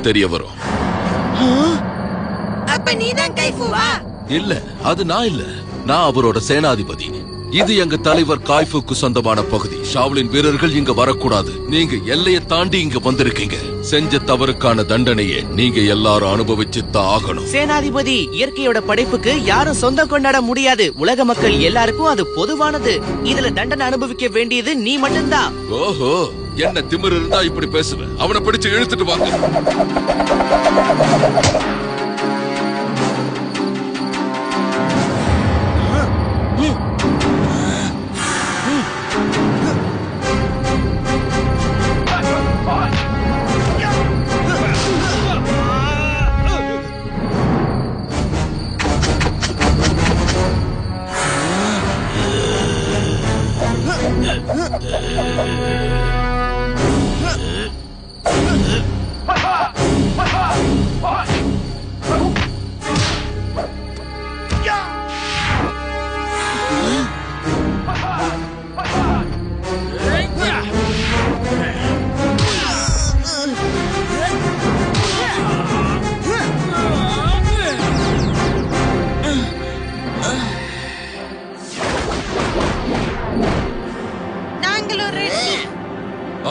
தெரிய வரும். அப்ப நீதான் கைஃபுவா? இல்ல, அது நான் இல்ல. நான் அவரோட சேனாதிபதி. இது எங்க தலைவர் காய்ஃபுக்கு சொந்தமான பகுதி. ஷாவ்லின் வீரர்கள் இங்க வரக்கூடாது. நீங்க எல்லையை தாண்டி இங்க வந்திருக்கீங்க. செஞ்ச தவறுக்கான தண்டனையை நீங்க எல்லாரும் அனுபவிச்சுதான் ஆகணும். சேனாதிபதி, இயற்கையோட படைப்புக்கு யாரும் சொந்தம் கொண்டாட முடியாது. உலக மக்கள் எல்லாருக்கும் அது பொதுவானது. இதுல தண்டனை அனுபவிக்க வேண்டியது நீ மட்டும்தான். ஓஹோ, என்ன திமிரு இருந்தா இப்படி பேசுவேன். அவனை பிடிச்சு இழுத்துட்டு வாங்க.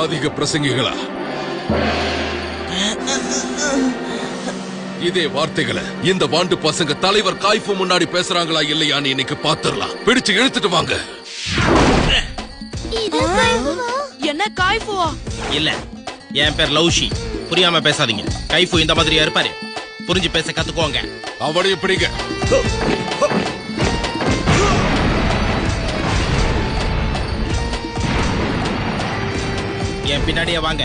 அதிக பிரசங்கிகளா? இதே வார்த்தைகளை இந்த வாண்டு பசங்க தலைவர் காய்ஃபு முன்னாடி பேசுறாங்களா இல்லையான்னு இன்னைக்கு பாத்துறலாம். பிடிச்சு இழுத்துட்டு வாங்க. என்ன காய்ஃபுவா? இல்ல, என் பேர் லௌஷி. புரியாம பேசாதீங்க. கைஃபு இந்த மாதிரியா இருப்பாரு. புரிஞ்சு பேச கத்துக்கோங்க. அவனையும் பிடிங்க. என் பின்னாடியே வாங்க.